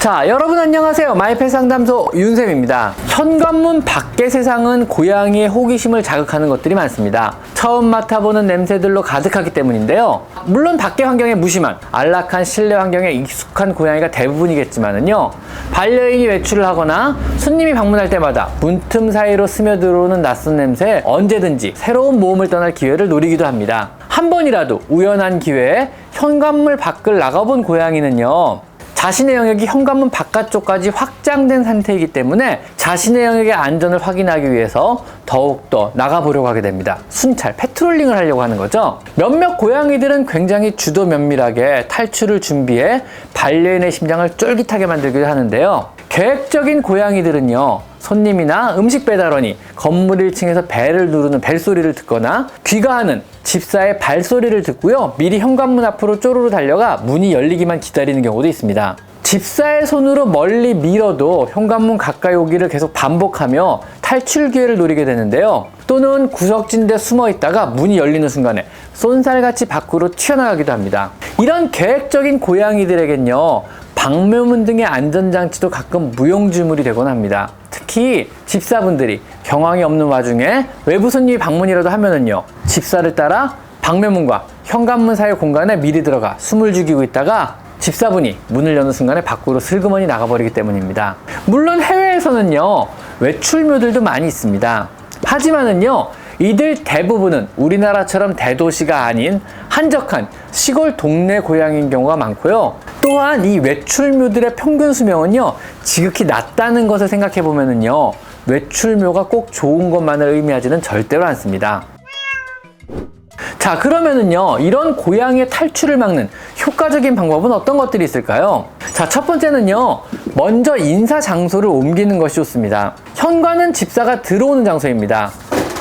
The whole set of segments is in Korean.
자, 여러분 안녕하세요. 마이펫 상담소 윤쌤입니다. 현관문 밖의 세상은 고양이의 호기심을 자극하는 것들이 많습니다. 처음 맡아보는 냄새들로 가득하기 때문인데요. 물론 밖의 환경에 무심한 안락한 실내 환경에 익숙한 고양이가 대부분이겠지만은요, 반려인이 외출을 하거나 손님이 방문할 때마다 문틈 사이로 스며들어오는 낯선 냄새에 언제든지 새로운 모험을 떠날 기회를 노리기도 합니다. 한 번이라도 우연한 기회에 현관문 밖을 나가본 고양이는요, 자신의 영역이 현관문 바깥쪽까지 확장된 상태이기 때문에 자신의 영역의 안전을 확인하기 위해서 더욱더 나가보려고 하게 됩니다. 순찰, 패트롤링을 하려고 하는 거죠. 몇몇 고양이들은 굉장히 주도 면밀하게 탈출을 준비해 반려인의 심장을 쫄깃하게 만들기도 하는데요. 계획적인 고양이들은요, 손님이나 음식 배달원이 건물 1층에서 벨을 누르는 벨소리를 듣거나 귀가하는 집사의 발소리를 듣고요, 미리 현관문 앞으로 쪼르르 달려가 문이 열리기만 기다리는 경우도 있습니다. 집사의 손으로 멀리 밀어도 현관문 가까이 오기를 계속 반복하며 탈출 기회를 노리게 되는데요. 또는 구석진 데 숨어 있다가 문이 열리는 순간에 쏜살같이 밖으로 튀어나가기도 합니다. 이런 계획적인 고양이들에겐요, 방묘문 등의 안전장치도 가끔 무용지물이 되곤 합니다. 특히 집사분들이 경황이 없는 와중에 외부 손님이 방문이라도 하면은요, 집사를 따라 방묘문과 현관문 사이 공간에 미리 들어가 숨을 죽이고 있다가 집사분이 문을 여는 순간에 밖으로 슬그머니 나가버리기 때문입니다. 물론 해외에서는요, 외출묘들도 많이 있습니다. 하지만은요, 이들 대부분은 우리나라처럼 대도시가 아닌 한적한 시골 동네 고양이인 경우가 많고요. 또한 이 외출묘들의 평균 수명은요, 지극히 낮다는 것을 생각해 보면은요, 외출묘가 꼭 좋은 것만을 의미하지는 절대로 않습니다. 자, 그러면은요, 이런 고양이의 탈출을 막는 효과적인 방법은 어떤 것들이 있을까요? 자, 첫 번째는요, 먼저 인사 장소를 옮기는 것이 좋습니다. 현관은 집사가 들어오는 장소입니다.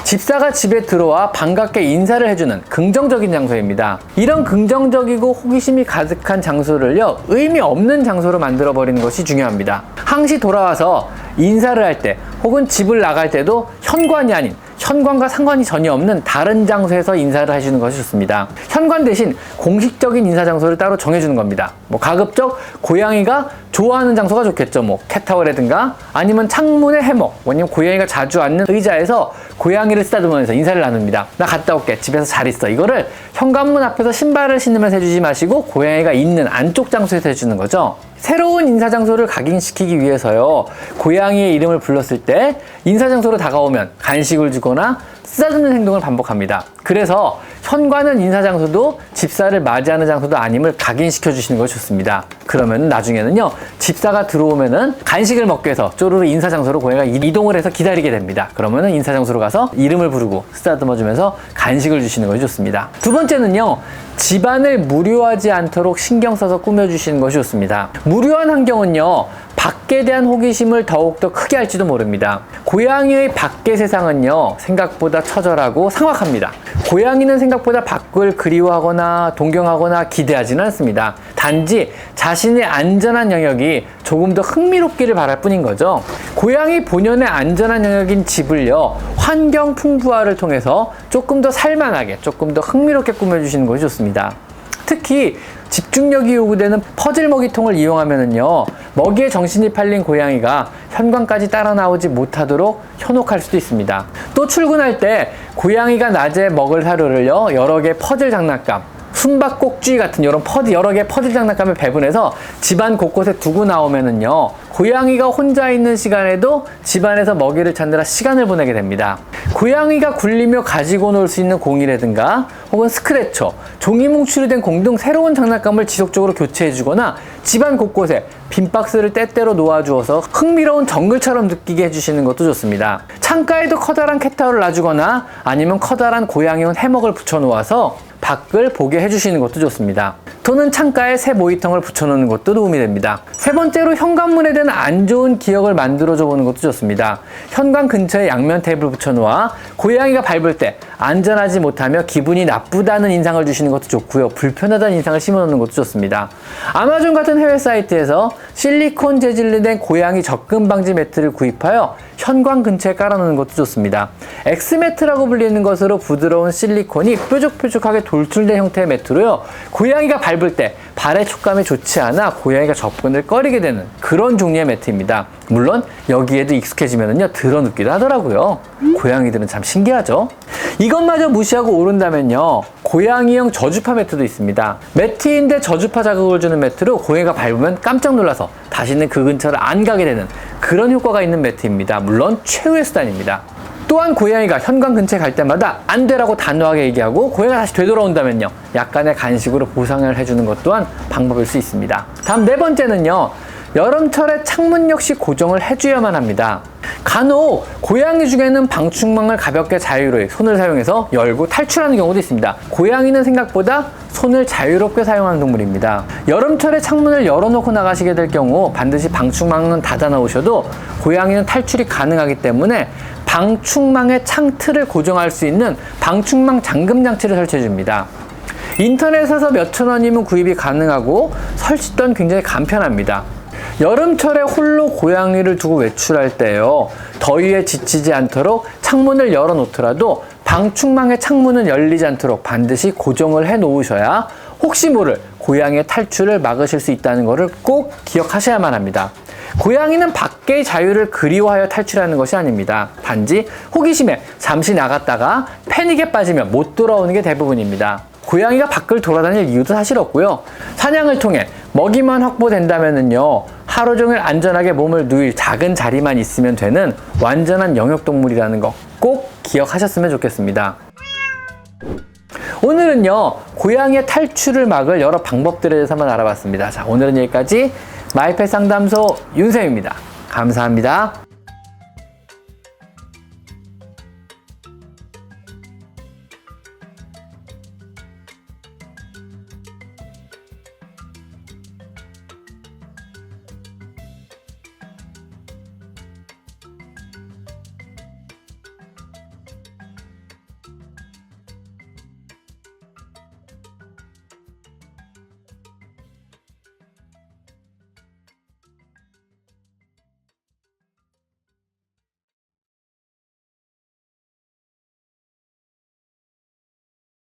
집사가 집에 들어와 반갑게 인사를 해주는 긍정적인 장소입니다. 이런 긍정적이고 호기심이 가득한 장소를요, 의미 없는 장소로 만들어버리는 것이 중요합니다. 항시 돌아와서 인사를 할 때 혹은 집을 나갈 때도 현관이 아닌 현관과 상관이 전혀 없는 다른 장소에서 인사를 해주는 것이 좋습니다. 현관 대신 공식적인 인사 장소를 따로 정해주는 겁니다. 가급적 고양이가 좋아하는 장소가 좋겠죠. 캣타워라든가 아니면 창문의 해먹, 왜냐면 고양이가 자주 앉는 의자에서 고양이를 쓰다듬으면서 인사를 나눕니다. 나 갔다 올게. 집에서 잘 있어. 이거를 현관문 앞에서 신발을 신으면서 해주지 마시고 고양이가 있는 안쪽 장소에서 해주는 거죠. 새로운 인사 장소를 각인시키기 위해서요, 고양이의 이름을 불렀을 때 인사 장소로 다가오면 간식을 주거나 쓰다듬는 행동을 반복합니다. 그래서 현관은 인사 장소도 집사를 맞이하는 장소도 아님을 각인시켜 주시는 것이 좋습니다. 그러면 나중에는요, 집사가 들어오면은 간식을 먹기 위해서 쪼르르 인사 장소로 고양이가 이동을 해서 기다리게 됩니다. 그러면은 인사 장소로 가서 이름을 부르고 쓰다듬어 주면서 간식을 주시는 것이 좋습니다. 두 번째는요, 집안을 무료하지 않도록 신경 써서 꾸며주시는 것이 좋습니다. 무료한 환경은요, 밖에 대한 호기심을 더욱더 크게 할지도 모릅니다. 고양이의 밖의 세상은요, 생각보다 처절하고 삭막합니다. 고양이는 생각보다 밖을 그리워하거나 동경하거나 기대하지는 않습니다. 단지 자신의 안전한 영역이 조금 더 흥미롭기를 바랄 뿐인 거죠. 고양이 본연의 안전한 영역인 집을요, 환경 풍부화를 통해서 조금 더 살만하게, 조금 더 흥미롭게 꾸며주시는 것이 좋습니다. 특히 집중력이 요구되는 퍼즐 먹이통을 이용하면은요, 먹이에 정신이 팔린 고양이가 현관까지 따라 나오지 못하도록 현혹할 수도 있습니다. 또 출근할 때 고양이가 낮에 먹을 사료를요, 여러 개의 퍼즐 장난감, 숨바꼭질 같은 이런 여러 개의 퍼즐 장난감을 배분해서 집안 곳곳에 두고 나오면은요, 고양이가 혼자 있는 시간에도 집안에서 먹이를 찾느라 시간을 보내게 됩니다. 고양이가 굴리며 가지고 놀 수 있는 공이라든가 혹은 스크래처, 종이 뭉치로 된 공 등 새로운 장난감을 지속적으로 교체해 주거나 집안 곳곳에 빈 박스를 때때로 놓아주어서 흥미로운 정글처럼 느끼게 해주시는 것도 좋습니다. 창가에도 커다란 캣타워를 놔주거나 아니면 커다란 고양이용 해먹을 붙여 놓아서 밖을 보게 해주시는 것도 좋습니다. 또는 창가에 새 모이통을 붙여놓는 것도 도움이 됩니다. 세 번째로 현관문에 대한 안 좋은 기억을 만들어줘 보는 것도 좋습니다. 현관 근처에 양면 테이프를 붙여놓아 고양이가 밟을 때 안전하지 못하며 기분이 나쁘다는 인상을 주시는 것도 좋고요, 불편하다는 인상을 심어놓는 것도 좋습니다. 아마존 같은 해외 사이트에서 실리콘 재질로 된 고양이 접근 방지 매트를 구입하여 현관 근처에 깔아놓는 것도 좋습니다. X매트라고 불리는 것으로 부드러운 실리콘이 뾰족뾰족하게 돌출된 형태의 매트로요. 고양이가 밟을 때 발의 촉감이 좋지 않아 고양이가 접근을 꺼리게 되는 그런 종류의 매트입니다. 물론 여기에도 익숙해지면요 드러눕기도 하더라고요. 고양이들은 참 신기하죠. 이것마저 무시하고 오른다면요, 고양이용 저주파 매트도 있습니다. 매트인데 저주파 자극을 주는 매트로 고양이가 밟으면 깜짝 놀라서 다시는 그 근처를 안 가게 되는 그런 효과가 있는 매트입니다. 물론 최후의 수단입니다. 또한 고양이가 현관 근처에 갈 때마다 안 되라고 단호하게 얘기하고 고양이가 다시 되돌아온다면요, 약간의 간식으로 보상을 해주는 것 또한 방법일 수 있습니다. 다음 네 번째는요, 여름철에 창문 역시 고정을 해줘야만 합니다. 간혹 고양이 중에는 방충망을 가볍게 자유롭게 손을 사용해서 열고 탈출하는 경우도 있습니다. 고양이는 생각보다 손을 자유롭게 사용하는 동물입니다. 여름철에 창문을 열어놓고 나가시게 될 경우 반드시 방충망은 닫아 놓으셔도 고양이는 탈출이 가능하기 때문에 방충망의 창틀을 고정할 수 있는 방충망 잠금 장치를 설치해 줍니다. 인터넷에서 몇천 원이면 구입이 가능하고 설치 또한 굉장히 간편합니다. 여름철에 홀로 고양이를 두고 외출할 때요, 더위에 지치지 않도록 창문을 열어 놓더라도 방충망의 창문은 열리지 않도록 반드시 고정을 해 놓으셔야 혹시 모를 고양이의 탈출을 막으실 수 있다는 것을 꼭 기억하셔야만 합니다. 고양이는 밖의 자유를 그리워하여 탈출하는 것이 아닙니다. 단지 호기심에 잠시 나갔다가 패닉에 빠지면 못 돌아오는 게 대부분입니다. 고양이가 밖을 돌아다닐 이유도 사실 없고요. 사냥을 통해 먹이만 확보된다면요, 하루 종일 안전하게 몸을 누일 작은 자리만 있으면 되는 완전한 영역동물이라는 거 꼭 기억하셨으면 좋겠습니다. 오늘은요, 고양이의 탈출을 막을 여러 방법들에 대해서 한번 알아봤습니다. 자, 오늘은 여기까지 마이펫 상담소 윤쌤입니다. 감사합니다.